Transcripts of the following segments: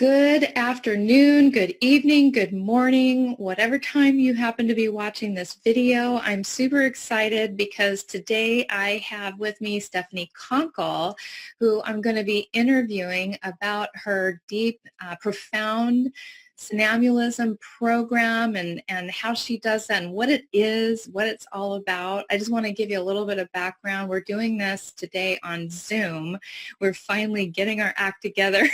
Good afternoon, good evening, good morning, whatever time you happen to be watching this video. I'm super excited because today I have with me Stephanie Conkle, who I'm going to be interviewing about her deep, profound somnambulism program and how she does that and what it is, what it's all about. I just want to give you a little bit of background. We're doing this today on Zoom. We're finally getting our act together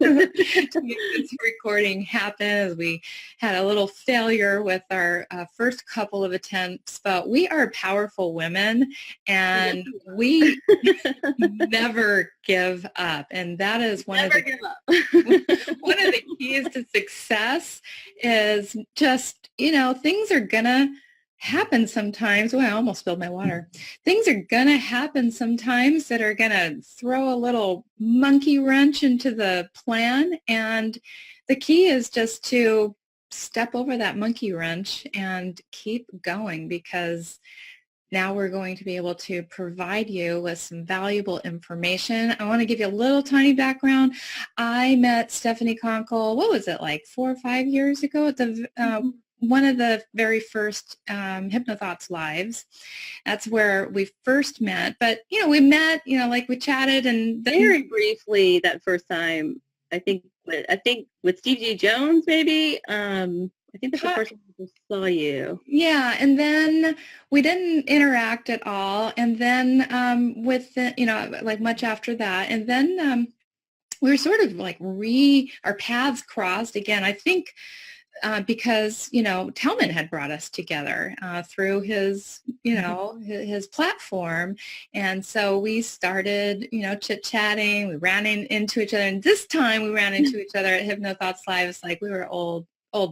to make this recording happen. We had a little failure with our first couple of attempts, but we are powerful women and we never give up. And that is one of the keys to success is just, things are gonna happen sometimes. Well, I almost spilled my water. Things are gonna happen sometimes that are gonna throw a little monkey wrench into the plan. And the key is just to step over that monkey wrench and keep going, because now we're going to be able to provide you with some valuable information. I want to give you a little tiny background. I met Stephanie Conkle, what was it, like 4 or 5 years ago at the one of the very first Hypnothoughts lives. That's where we first met. But, we met, like we chatted and very briefly that first time, I think with Steve G. Jones, maybe. I think that's the first time I saw you. Yeah, and then we didn't interact at all. And then like much after that. And then we were sort of like our paths crossed again. I think because, Tellman had brought us together through his, his platform. And so we started, chit-chatting. We ran into each other. And this time we ran into each other at Hypnothoughts Live. It's like we were old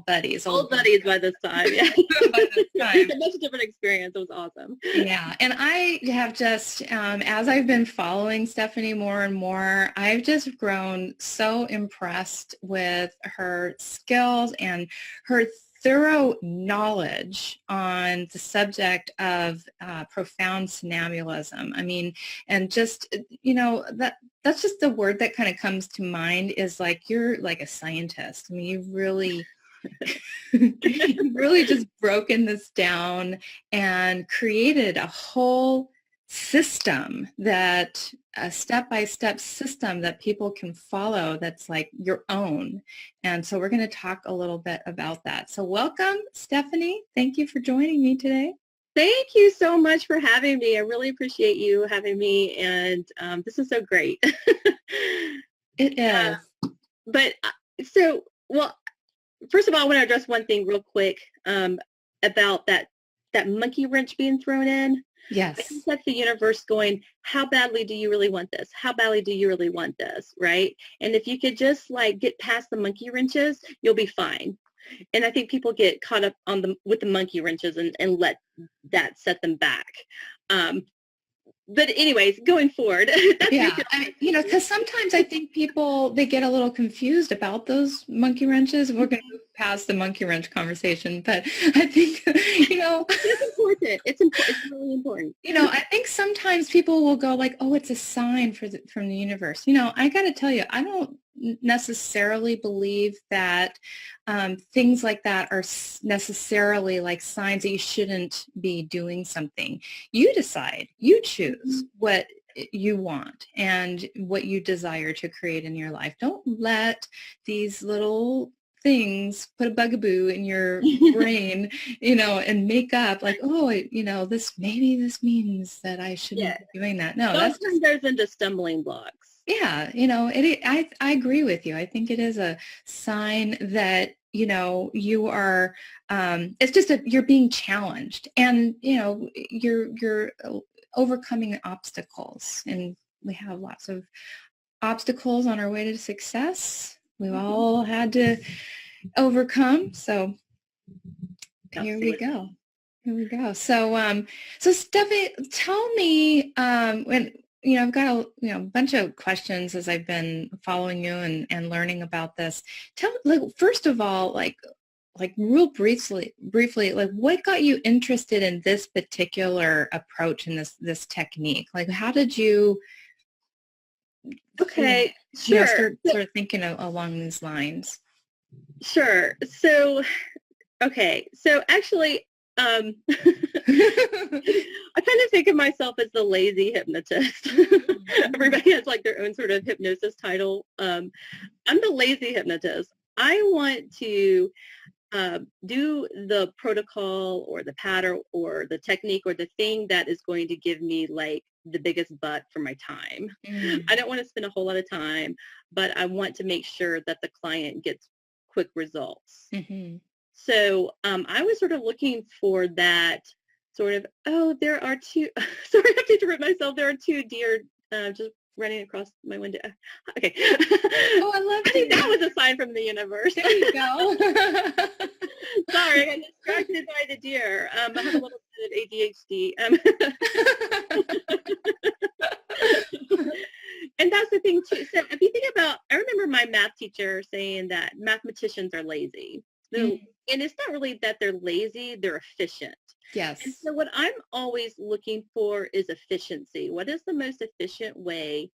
buddies. Old buddies by this time, yeah. By this time. Much different experience. It was awesome. Yeah, and I have just, as I've been following Stephanie more and more, I've just grown so impressed with her skills and her thorough knowledge on the subject of profound somnambulism. I mean, and just, that's just the word that kind of comes to mind is like, you're like a scientist. I mean, you've really just broken this down and created a whole system that a step-by-step system that people can follow that's like your own. And so we're going to talk a little bit about that. So welcome, Stephanie. Thank you for joining me today. Thank you so much for having me. I really appreciate you having me. And this is so great. It is. First of all, I want to address one thing real quick about that monkey wrench being thrown in. Yes. I think that's the universe going, how badly do you really want this? How badly do you really want this? Right? And if you could just like get past the monkey wrenches, you'll be fine. And I think people get caught up with the monkey wrenches and let that set them back. But anyways, going forward. Yeah, because sometimes I think people, they get a little confused about those monkey wrenches. We're going to move past the monkey wrench conversation, but I think, it's important. It's really important. I think sometimes people will go like, oh, it's a sign from the universe. I got to tell you, I don't necessarily believe that things like that are necessarily like signs that you shouldn't be doing something. You decide, you choose what you want and what you desire to create in your life. Don't let these little things put a bugaboo in your brain, and make up like, oh, this means that I shouldn't be doing that. No, that's just goes into stumbling blocks. Yeah, I agree with you. I think it is a sign that, you are, it's just you're being challenged and, you're overcoming obstacles. And we have lots of obstacles on our way to success. We've all had to overcome. So here we go. So, Stephanie, tell me, I've got a bunch of questions as I've been following you and learning about this. First of all, like real briefly, like what got you interested in this particular approach and this technique? Like, how did you Okay, sure. Sort of thinking along these lines. Sure. So, okay. So actually, I kind of think of myself as the lazy hypnotist. Everybody has like their own sort of hypnosis title. I'm the lazy hypnotist. I want to do the protocol or the pattern or the technique or the thing that is going to give me like the biggest butt for my time. I don't want to spend a whole lot of time, but I want to make sure that the client gets quick results. So I was sort of looking for that sort of, there are two, sorry, I have to interrupt myself. There are two deer just running across my window. Okay. Oh, I love I think that was a sign from the universe. There you go. Sorry, I got distracted by the deer. I have a little bit of ADHD. And that's the thing too. So if you think about, I remember my math teacher saying that mathematicians are lazy. And it's not really that they're lazy, they're efficient. Yes. And so what I'm always looking for is efficiency. What is the most efficient way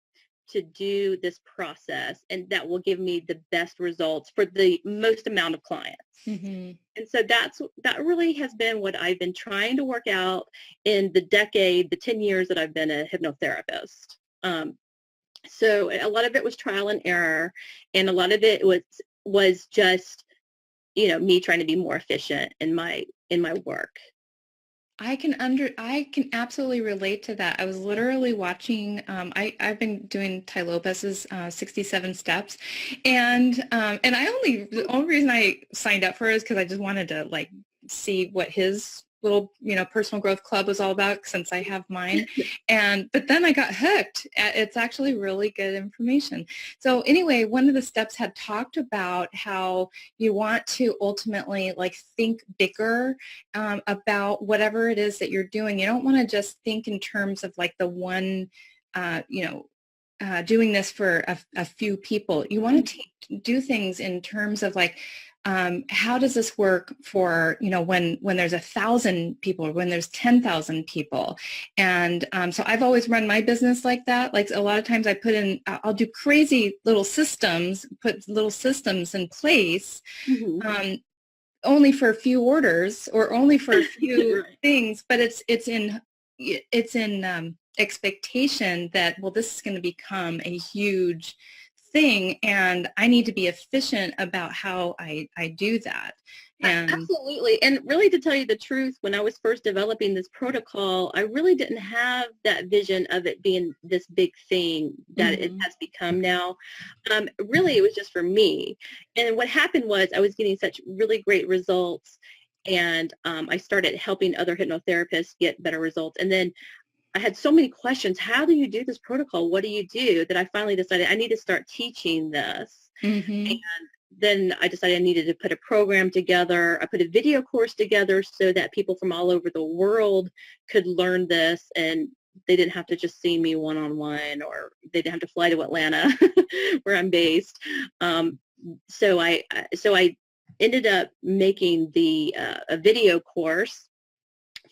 to do this process and that will give me the best results for the most amount of clients? And so that really has been what I've been trying to work out in the 10 years that I've been a hypnotherapist. So a lot of it was trial and error, and a lot of it was just, me trying to be more efficient in my work. I can absolutely relate to that. I was literally watching, I've been doing Tai Lopez's 67 steps, and the only reason I signed up for it is because I just wanted to like see what his little, personal growth club was all about, since I have mine. But then I got hooked. It's actually really good information. So anyway, one of the steps had talked about how you want to ultimately like think bigger about whatever it is that you're doing. You don't want to just think in terms of like the one, doing this for a few people. You want to do things in terms of like, how does this work for, when there's 1,000 people or when there's 10,000 people? And so I've always run my business like that. Like a lot of times I'll do crazy little systems, put little systems in place, only for a few orders or only for a few things, but it's in expectation that, well, this is going to become a huge thing, and I need to be efficient about how I do that. And absolutely. And really, to tell you the truth, when I was first developing this protocol, I really didn't have that vision of it being this big thing that it has become now. Really, it was just for me. And what happened was I was getting such really great results, and I started helping other hypnotherapists get better results. And then I had so many questions. How do you do this protocol? What do you do? That I finally decided I need to start teaching this. And then I decided I needed to put a program together. I put a video course together so that people from all over the world could learn this, and they didn't have to just see me one-on-one, or they didn't have to fly to Atlanta where I'm based. So I ended up making a video course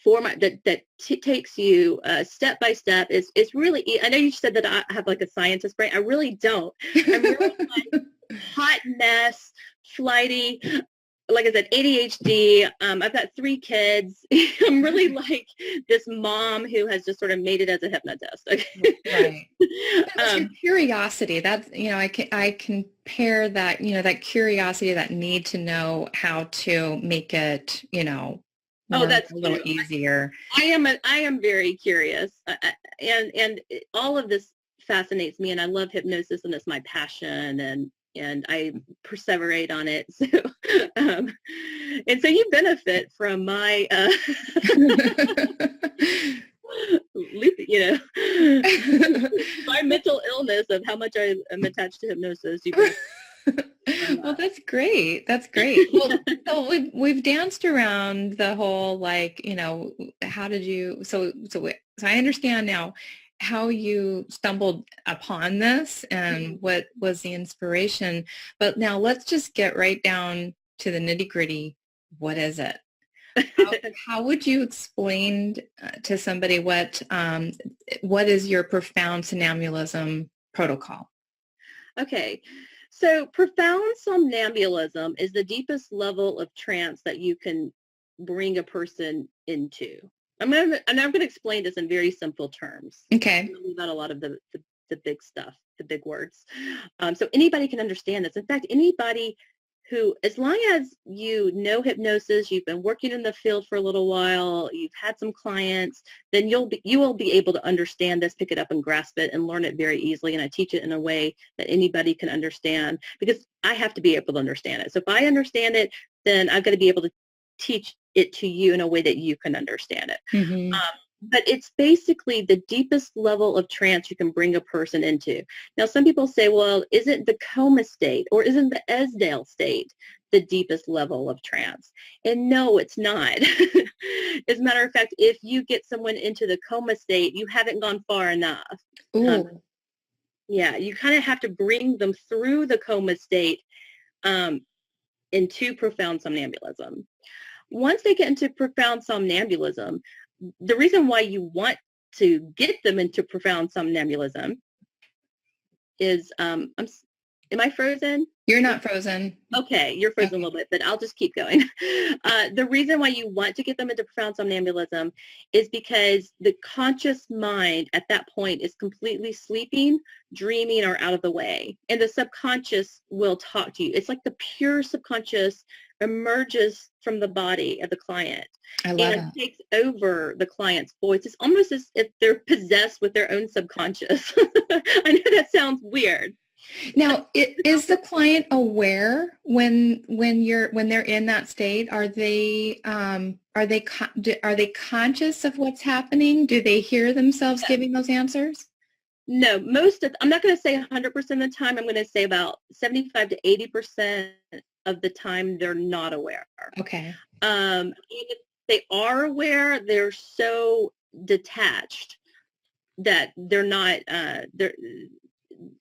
format that takes you step by step. It's really, I know you said that I have like a scientist brain. I really don't. I'm really like hot mess, flighty, like I said, ADHD. I've got 3 kids. I'm really like this mom who has just sort of made it as a hypnotist. Okay? Right. That your curiosity. That's, I compare that, that curiosity, that need to know how to make it, that's a little easier. I am very curious, and all of this fascinates me, and I love hypnosis, and it's my passion, and I perseverate on it. So, and so you benefit from my, my mental illness of how much I am attached to hypnosis. Well, that's great. That's great. Well, so we've danced around the whole, like, how did you, so I understand now how you stumbled upon this and what was the inspiration. But now let's just get right down to the nitty gritty. What is it? How would you explain to somebody what is your profound somnambulism protocol? Okay. So profound somnambulism is the deepest level of trance that you can bring a person into. I'm going to explain this in very simple terms. Okay. Leave out a lot of the big stuff, the big words. So anybody can understand this. In fact, anybody who, as long as you know hypnosis, you've been working in the field for a little while, you've had some clients, then you will be able to understand this, pick it up and grasp it and learn it very easily. And I teach it in a way that anybody can understand, because I have to be able to understand it. So if I understand it, then I've got to be able to teach it to you in a way that you can understand it. Mm-hmm. But it's basically the deepest level of trance you can bring a person into. Now, some people say, well, isn't the coma state or isn't the Esdale state the deepest level of trance? And no, it's not. As a matter of fact, if you get someone into the coma state, you haven't gone far enough. Yeah, you kind of have to bring them through the coma state into profound somnambulism. Once they get into profound somnambulism, the reason why you want to get them into profound somnambulism is, am I frozen? You're not frozen. Okay, you're frozen a little bit, but I'll just keep going. The reason why you want to get them into profound somnambulism is because the conscious mind at that point is completely sleeping, dreaming, or out of the way. And the subconscious will talk to you. It's like the pure subconscious emerges from the body of the client and takes over the client's voice. It's almost as if they're possessed with their own subconscious. I know that sounds weird. Now, is the client aware when they're in that state? Are they conscious of what's happening? Do they hear themselves giving those answers? No, I'm not going to say 100% of the time. I'm going to say about 75 to 80% of the time they're not aware. Okay. Even if they are aware, they're so detached that they're not.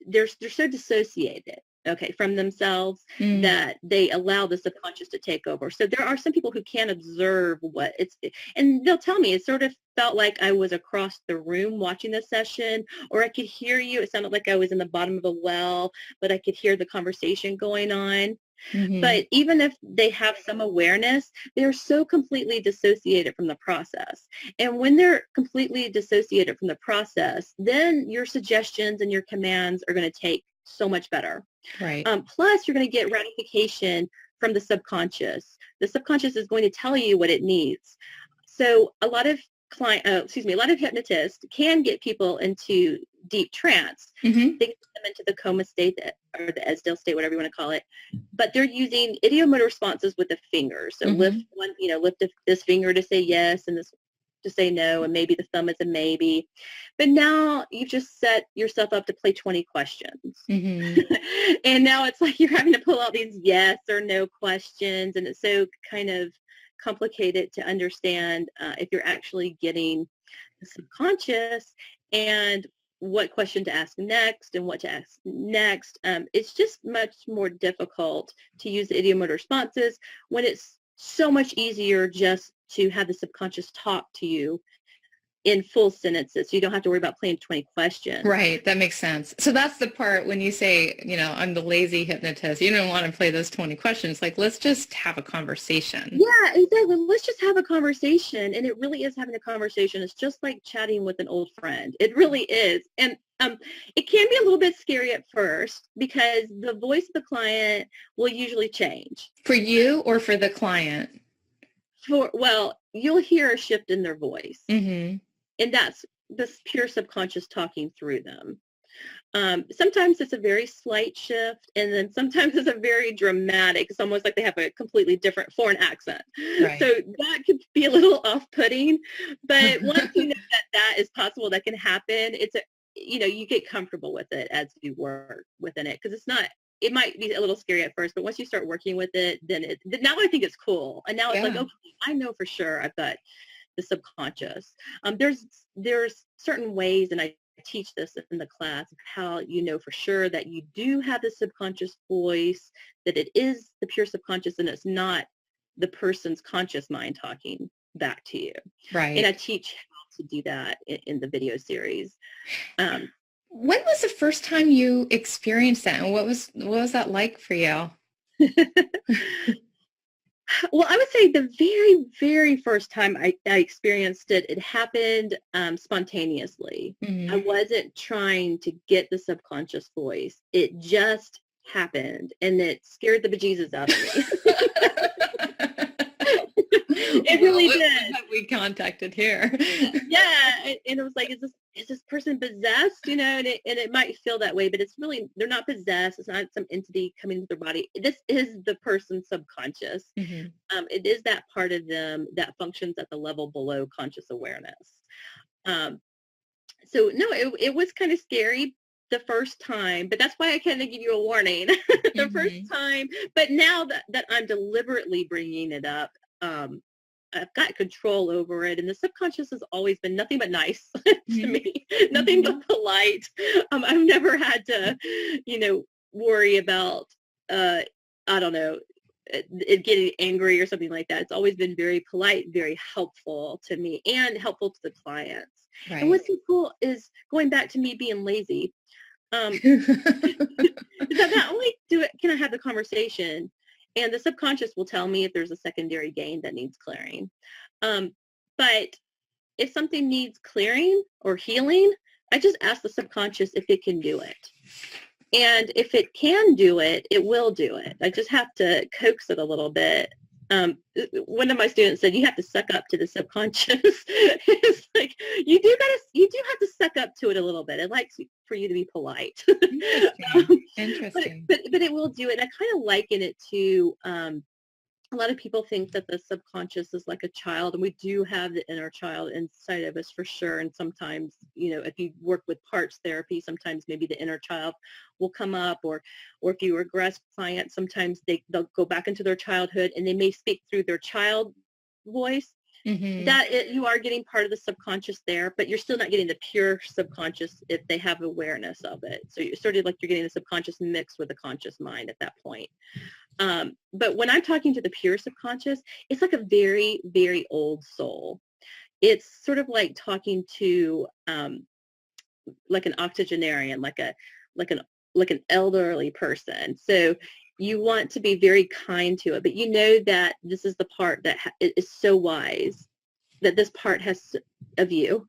They're so dissociated, okay, from themselves that they allow the subconscious to take over. So there are some people who can't observe what it's, and they'll tell me it sort of felt like I was across the room watching the session, or I could hear you. It sounded like I was in the bottom of a well, but I could hear the conversation going on. Mm-hmm. But even if they have some awareness, they're so completely dissociated from the process. And when they're completely dissociated from the process, then your suggestions and your commands are going to take so much better. Right. Plus, you're going to get gratification from the subconscious. The subconscious is going to tell you what it needs. So a lot of a lot of hypnotists can get people into deep trance. Mm-hmm. They get them into the coma state or the Esdale state, whatever you want to call it. But they're using idiomotor responses with the fingers. So lift this finger to say yes and this to say no, and maybe the thumb is a maybe. But now you've just set yourself up to play 20 questions. Mm-hmm. And now it's like you're having to pull out these yes or no questions, and it's so kind of complicated to understand if you're actually getting the subconscious and what question to ask next and what to ask next. It's just much more difficult to use the idiomotor responses when it's so much easier just to have the subconscious talk to you in full sentences. So you don't have to worry about playing 20 questions. Right. That makes sense. So that's the part when you say, I'm the lazy hypnotist. You don't want to play those 20 questions. Like, let's just have a conversation. Yeah, exactly. Let's just have a conversation. And it really is having a conversation. It's just like chatting with an old friend. It really is. And it can be a little bit scary at first because the voice of the client will usually change. For you or for the client? You'll hear a shift in their voice. Mm-hmm. And that's this pure subconscious talking through them. Sometimes it's a very slight shift, and then sometimes it's a very dramatic. It's almost like they have a completely different foreign accent. Right. So that could be a little off-putting. But once you know that is possible, that can happen, you get comfortable with it as you work within it, because it might be a little scary at first, but once you start working with it, then now I think it's cool. And now it's like, okay, I know for sure I've got the subconscious. There's certain ways, and I teach this in the class, of how you know for sure that you do have the subconscious voice, that it is the pure subconscious and it's not the person's conscious mind talking back to you. Right. And I teach how to do that in the video series. When was the first time you experienced that, and what was that like for you? Well, I would say the very, very first time I experienced it, it happened spontaneously. I Mm-hmm. wasn't trying to get the subconscious voice. It just happened, and it scared the bejesus out of me. It Well, really what did. have we contacted here? Yeah, and it was like, is this person possessed? You know, and it might feel that way, but it's really, they're not possessed. It's not some entity coming into their body. This is the person's subconscious. Mm-hmm. It is that part of them that functions at the level below conscious awareness. Um, so no, it was kind of scary the first time, but that's why I kind of give you a warning the first Mm-hmm. time. But now that I'm deliberately bringing it up, I've got control over it, and the subconscious has always been nothing but nice to Mm-hmm. me, nothing but polite. I've never had to, worry about, I don't know, it getting angry or something like that. It's always been very polite, very helpful to me, and helpful to the clients. And Right. what's so cool is going back to me being lazy. Is that not only can I have the conversation, and the subconscious will tell me if there's a secondary gain that needs clearing. Um, but if something needs clearing or healing, I just ask the subconscious if it can do it. And if it can do it, it will do it. I just have to coax it a little bit. One of my students said, you have to suck up to the subconscious. It's like, you do have to suck up to it a little bit. It likes for you to be polite. Interesting. um, Interesting. but it will do it. And I kind of liken it to, a lot of people think that the subconscious is like a child, and we do have the inner child inside of us for sure. And sometimes, if you work with parts therapy, sometimes maybe the inner child will come up, or if you regress clients, sometimes they'll go back into their childhood and they may speak through their child voice. Mm-hmm. You are getting part of the subconscious there, but you're still not getting the pure subconscious if they have awareness of it. So you're sort of like you're getting the subconscious mixed with the conscious mind at that point. But when I'm talking to the pure subconscious, it's like a very, very old soul. It's sort of like talking to like an octogenarian, like an like an elderly person. So you want to be very kind to it, but you know that this is the part that is so wise, that this part of you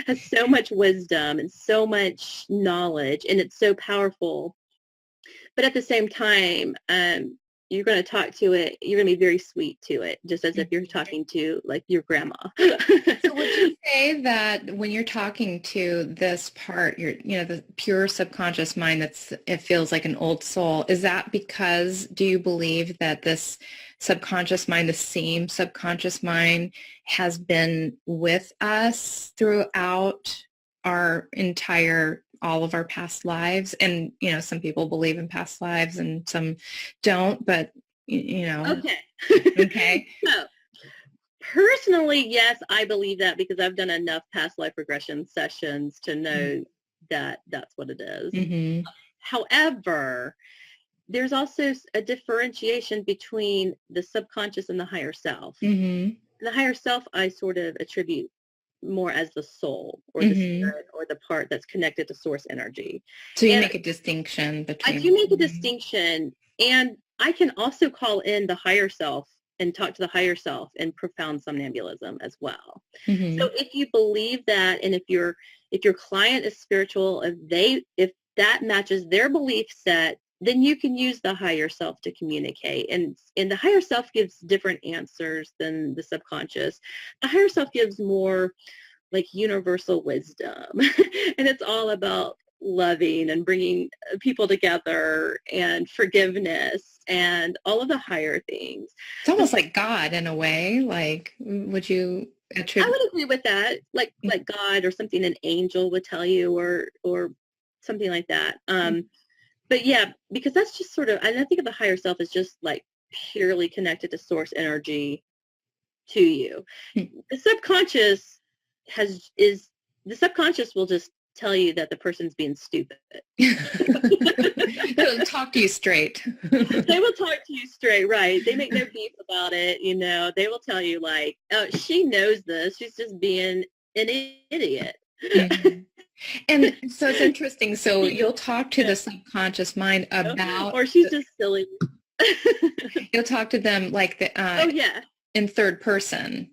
has so much wisdom and so much knowledge, and it's so powerful. But at the same time, you're going to talk to it. You're going to be very sweet to it, just as if you're Mm-hmm. talking to like your grandma. So would you say that when you're talking to this part, the pure subconscious mind it feels like an old soul, is that because, do you believe that this subconscious mind, the same subconscious mind, has been with us throughout all of our past lives? And, some people believe in past lives and some don't, but, Okay. okay. So personally, yes, I believe that because I've done enough past life regression sessions to know that that's what it is. Mm-hmm. However, there's also a differentiation between the subconscious and the higher self. Mm-hmm. The higher self, I sort of attribute more as the soul or the Mm-hmm. spirit or the part that's connected to source energy. So you And make a distinction I between. do make a Mhm. distinction, and I can also call in the higher self and talk to the higher self in profound somnambulism as well. So Mhm. if you believe that, and if your client is spiritual, if that matches their belief set, then you can use the higher self to communicate. And the higher self gives different answers than the subconscious. The higher self gives more like universal wisdom. And it's all about loving and bringing people together and forgiveness and all of the higher things. It's The almost like God in a way. Like, would you I attribute? would agree with that, like God or something an angel would tell you, or something like that. But yeah, because that's just sort of, and I think of the higher self as just like purely connected to source energy to you. The subconscious is the subconscious will just tell you that the person's being stupid. He'll talk to you straight. They will talk to you straight, right? They make no beef about it, They will tell you like, oh, she knows this. She's just being an idiot. Mhm. And so it's interesting. So you'll talk to the subconscious mind about, or she's just silly. you'll talk to them like Oh yeah, in third person.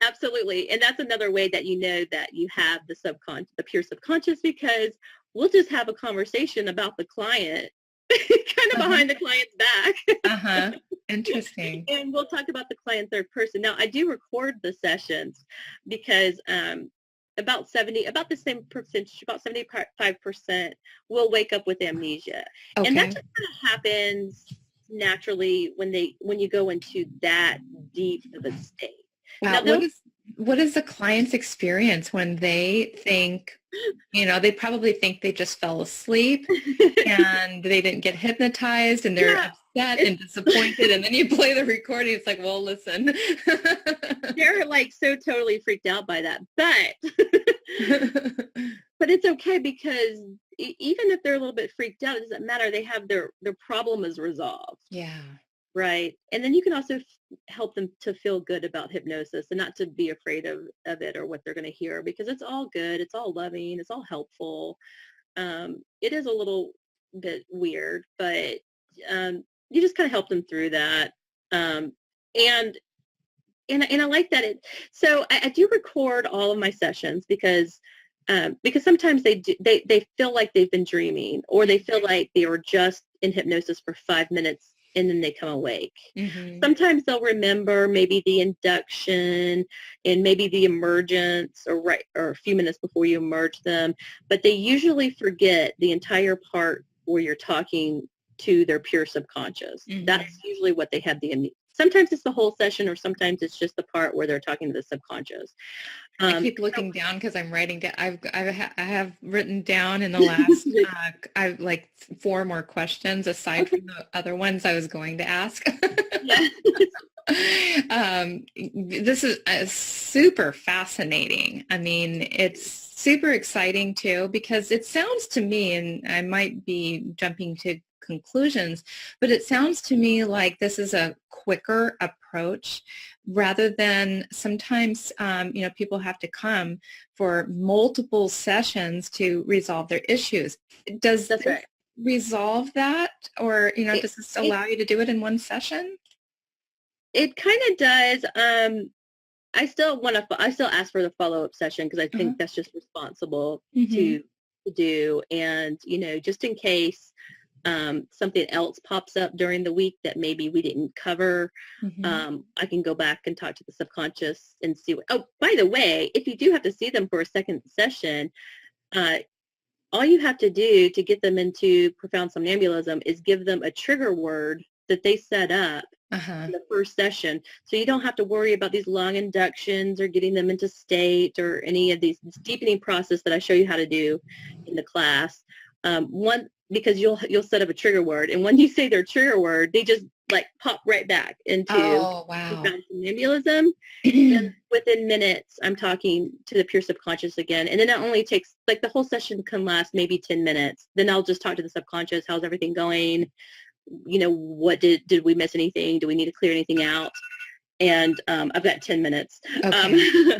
absolutely. And that's another way that you know that you have the pure subconscious, because we'll just have a conversation about the client, kind of behind the client's back. Interesting. And we'll talk about the client third person. Now, I do record the sessions because about the same percentage, about 75% will wake up with amnesia. Okay. And that just kind of happens naturally when you go into that deep of a state. Wow. Now, What is the client's experience when they think, they probably think they just fell asleep and they didn't get hypnotized and they're upset and disappointed, and then you play the recording, it's like, well, listen. They're like so totally freaked out by that. But it's okay, because even if they're a little bit freaked out, it doesn't matter. They have their problem is resolved. Yeah. Right. And then you can also help them to feel good about hypnosis and not to be afraid of it or what they're going to hear, because it's all good. It's all loving. It's all helpful. It is a little bit weird, but you just kind of help them through that. And I like that. So I do record all of my sessions because sometimes they feel like they've been dreaming, or they feel like they were just in hypnosis for 5 minutes and then they come awake. Mm-hmm. Sometimes they'll remember maybe the induction and maybe the emergence, or a few minutes before you emerge them, but they usually forget the entire part where you're talking to their pure subconscious. Mm-hmm. That's usually what they have sometimes it's the whole session, or sometimes it's just the part where they're talking to the subconscious. I keep looking down because I'm writing down. I have written down in the last I've like 4 more questions aside from the other ones I was going to ask. This is super fascinating. I mean, it's super exciting too, because it sounds to me, and I might be jumping to conclusions, but it sounds to me like this is a quicker approach rather than sometimes, people have to come for multiple sessions to resolve their issues. Does this resolve that? Or, does this allow you to do it in one session? It kind of does. I still ask for the follow-up session, because I think that's just responsible to do. And, just in case something else pops up during the week that maybe we didn't cover, I can go back and talk to the subconscious and see by the way, if you do have to see them for a second session, all you have to do to get them into profound somnambulism is give them a trigger word that they set up in the first session. So you don't have to worry about these long inductions or getting them into state or any of this deepening process that I show you how to do in the class. Because you'll set up a trigger word, and when you say their trigger word, they just like pop right back into profound somnambulism. And within minutes, I'm talking to the pure subconscious again, and then it only takes, like, the whole session can last maybe 10 minutes. Then I'll just talk to the subconscious. How's everything going? What did we miss anything? Do we need to clear anything out? And I've got 10 minutes. Okay.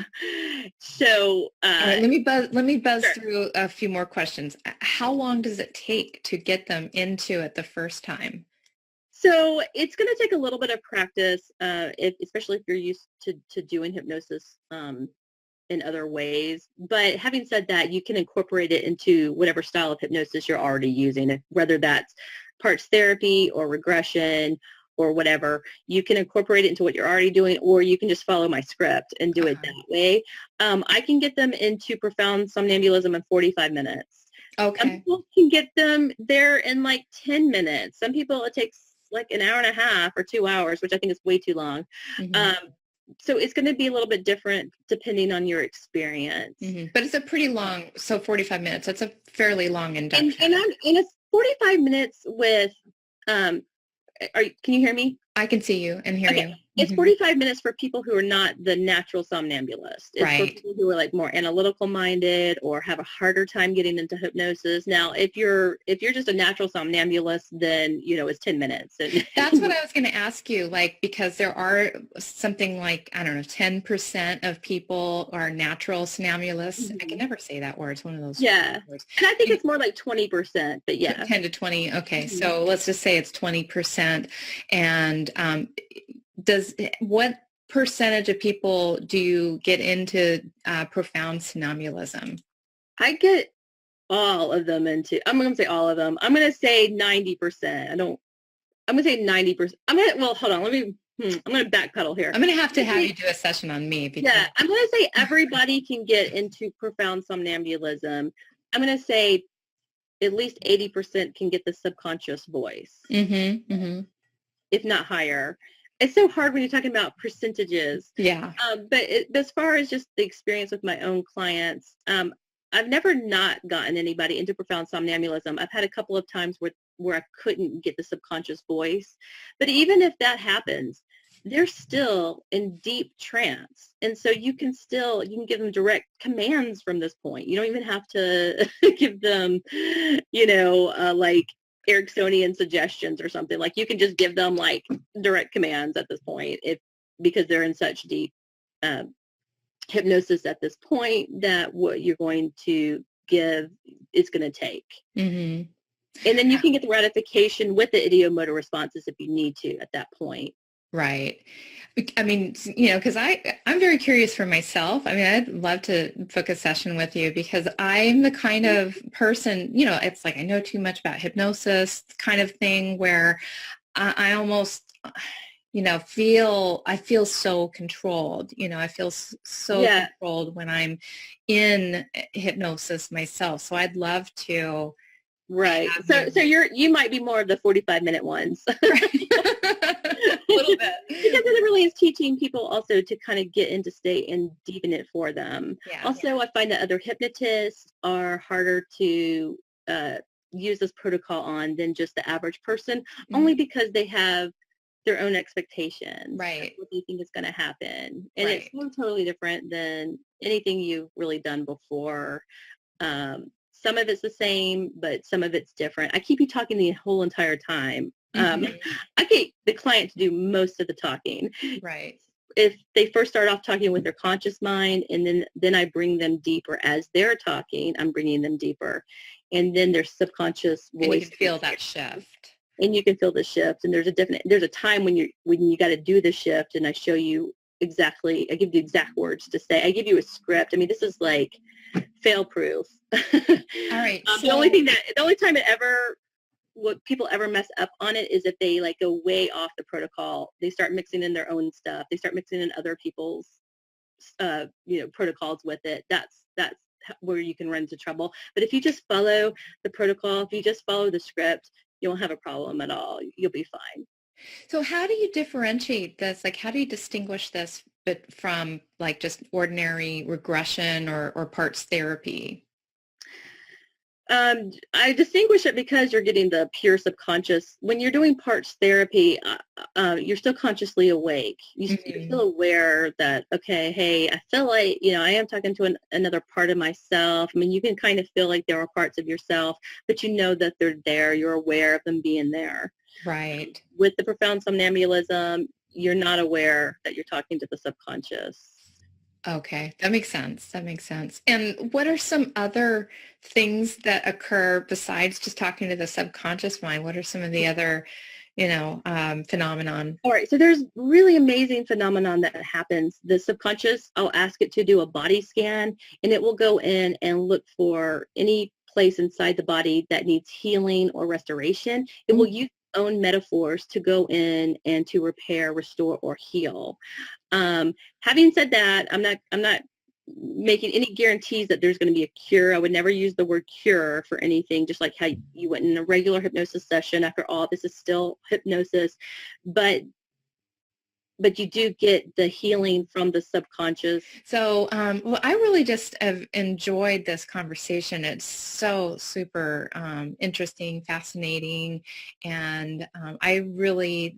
So all right, let me buzz through a few more questions. How long does it take to get them into it the first time? So it's going to take a little bit of practice, especially if you're used to doing hypnosis in other ways. But having said that, you can incorporate it into whatever style of hypnosis you're already using, whether that's parts therapy or regression or whatever. You can incorporate it into what you're already doing, or you can just follow my script and do it that way. I can get them into profound somnambulism in 45 minutes. Okay. Some people can get them there in like 10 minutes. Some people, it takes like an hour and a half or 2 hours, which I think is way too long. So it's going to be a little bit different depending on your experience. But it's a pretty long, so 45 minutes, that's a fairly long induction. And it's 45 minutes with, can you hear me? I can see you and hear you. It's 45 minutes for people who are not the natural somnambulist. It's for people who are like more analytical minded or have a harder time getting into hypnosis. Now, if you're just a natural somnambulist, then, you know, it's 10 minutes. And that's what I was going to ask you, like, because there are something like, I don't know, 10% of people are natural somnambulists. I can never say that word. It's one of those words. And I think it's more like 20%, but yeah. 10 to 20. Okay. So let's just say it's 20%. And what percentage of people do you get into profound somnambulism? I get all of them into, I'm going to say all of them. I'm going to say 90%. I'm going to say 90%. Well, hold on. I'm going to backpedal here. I'm going to have you do a session on me. Because... Yeah. I'm going to say everybody can get into profound somnambulism. I'm going to say at least 80% can get the subconscious voice, if not higher. It's so hard when you're talking about percentages. Yeah. But as far as just the experience with my own clients, I've never not gotten anybody into profound somnambulism. I've had a couple of times where I couldn't get the subconscious voice. But even if that happens, they're still in deep trance. And so you can give them direct commands from this point. You don't even have to give them, you know, like Ericksonian suggestions or something. Like you can just give them like direct commands at this point because they're in such deep hypnosis at this point that what you're going to give is going to take. And then you can get the ratification with the ideomotor responses if you need to at that point. Right. I mean, you know, because I'm very curious for myself. I mean, I'd love to book a session with you because I'm the kind of person, you know, it's like I know too much about hypnosis kind of thing where I almost, you know, I feel so controlled. You know, I feel so controlled when I'm in hypnosis myself. So I'd love to. Right. So you might be more of the 45-minute ones. A little bit. Because it really is teaching people also to kind of get into state and deepen it for them. Yeah, also, I find that other hypnotists are harder to use this protocol on than just the average person, only because they have their own expectations. Right. What they think is going to happen. And it's so totally different than anything you've really done before. Some of it's the same, but some of it's different. I keep you talking the whole entire time. I get the client to do most of the talking. Right. If they first start off talking with their conscious mind, and then I bring them deeper as they're talking, I'm bringing them deeper. And then their subconscious voice. And you can feel that shift. And you can feel the shift. And there's a time when you got to do the shift, and I show you exactly, I give the exact words to say. I give you a script. I mean, this is like fail proof. All right. The only time what people ever mess up on it is if they like go way off the protocol. They start mixing in their own stuff. They start mixing in other people's, protocols with it. That's where you can run into trouble. But if you just follow the protocol, if you just follow the script, you won't have a problem at all. You'll be fine. So how do you differentiate this? Like, how do you distinguish this from like just ordinary regression or parts therapy? I distinguish it because you're getting the pure subconscious. When you're doing parts therapy, you're still consciously awake. You're still aware that, okay, hey, I feel like, I am talking to another part of myself. I mean, you can kind of feel like there are parts of yourself, but you know that they're there. You're aware of them being there. Right. With the profound somnambulism, you're not aware that you're talking to the subconscious. Okay, that makes sense. And what are some other things that occur besides just talking to the subconscious mind? What are some of the other, phenomenon? All right, so there's really amazing phenomenon that happens. The subconscious, I'll ask it to do a body scan, and it will go in and look for any place inside the body that needs healing or restoration. It will use own metaphors to go in and to repair, restore, or heal. Having said that, I'm not making any guarantees that there's going to be a cure. I would never use the word cure for anything, just like how you went in a regular hypnosis session. After all, this is still hypnosis, but you do get the healing from the subconscious. So, I really just have enjoyed this conversation. It's so super interesting, fascinating, and I really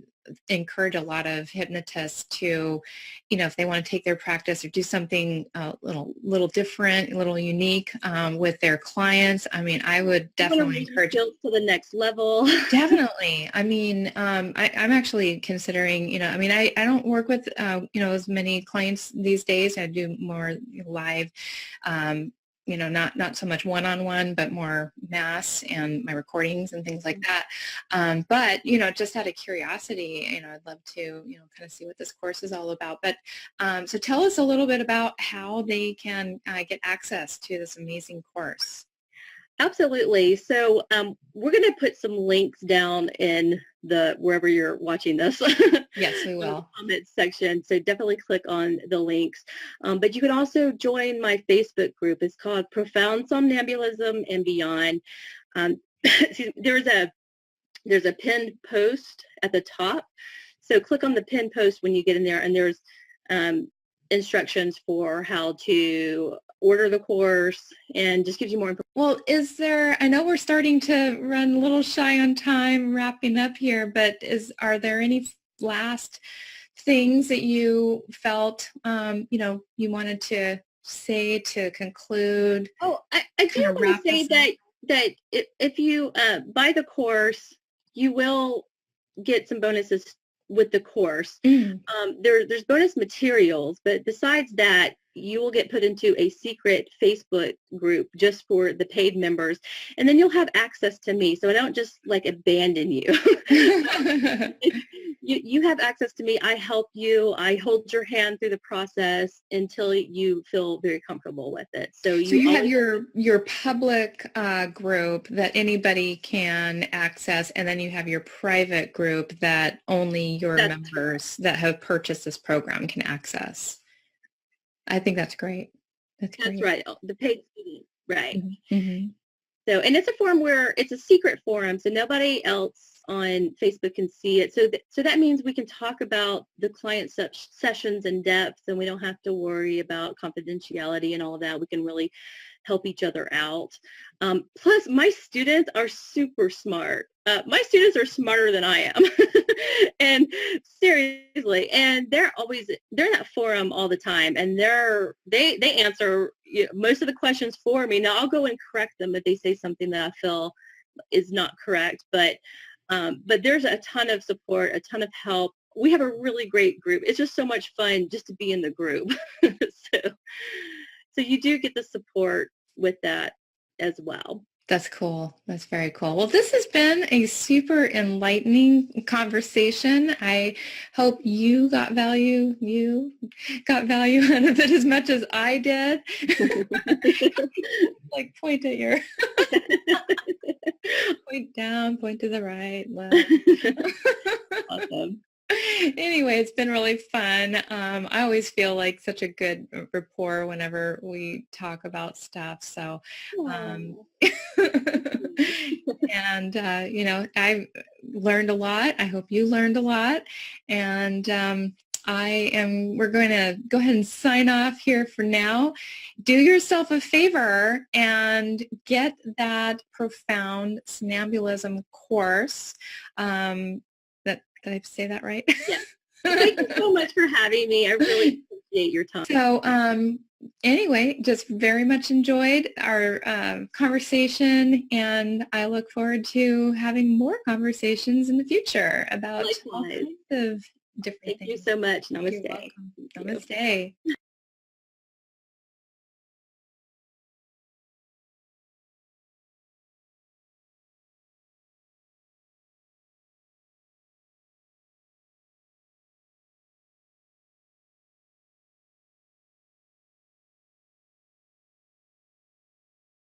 encourage a lot of hypnotists to, if they want to take their practice or do something a little different, a little unique with their clients. I mean, I would definitely encourage skills to the next level. Definitely. I mean, I'm actually considering, I don't work with, as many clients these days. I do more live, not so much one-on-one, but more mass and my recordings and things like that. But, just out of curiosity, I'd love to, kind of see what this course is all about. But so tell us a little bit about how they can get access to this amazing course. Absolutely. So we're going to put some links down in wherever you're watching this. Yes, we will. Comment section. So definitely click on the links. But you can also join my Facebook group. It's called Profound Somnambulism and Beyond. There's a pinned post at the top. So click on the pinned post when you get in there, and there's instructions for how to order the course, and just gives you more information. Well, I know we're starting to run a little shy on time wrapping up here, but are there any last things that you felt, you wanted to say to conclude? Oh, I do want to say that if you buy the course, you will get some bonuses with the course. There's bonus materials, but besides that, you will get put into a secret Facebook group just for the paid members, and then you'll have access to me. So I don't just abandon you. You have access to me. I help you. I hold your hand through the process until you feel very comfortable with it. So you have your public group that anybody can access, and then you have your private group that only your members that have purchased this program can access. I think that's great. That's right. The paid student, right. Mm-hmm. So, and it's a forum where it's a secret forum, so nobody else on Facebook can see it. So that means we can talk about the client sessions in depth, and we don't have to worry about confidentiality and all of that. We can really help each other out. Plus, my students are super smart. My students are smarter than I am. And seriously, and they're in that forum all the time, and they answer most of the questions for me. Now I'll go and correct them if they say something that I feel is not correct, but there's a ton of support, a ton of help. We have a really great group. It's just so much fun just to be in the group. So you do get the support with that as well. That's cool. That's very cool. Well, this has been a super enlightening conversation. I hope you got value out of it as much as I did. Point at your point down, point to the right, left. Awesome. Anyway, it's been really fun. I always feel like such a good rapport whenever we talk about stuff. So, and, I've learned a lot. I hope you learned a lot. And we're going to go ahead and sign off here for now. Do yourself a favor and get that Profound Somnambulism course. Did I say that right? Yes. Thank you so much for having me. I really appreciate your time. So anyway, just very much enjoyed our conversation, and I look forward to having more conversations in the future about all kinds of different things. Thank you so much. Namaste. Namaste.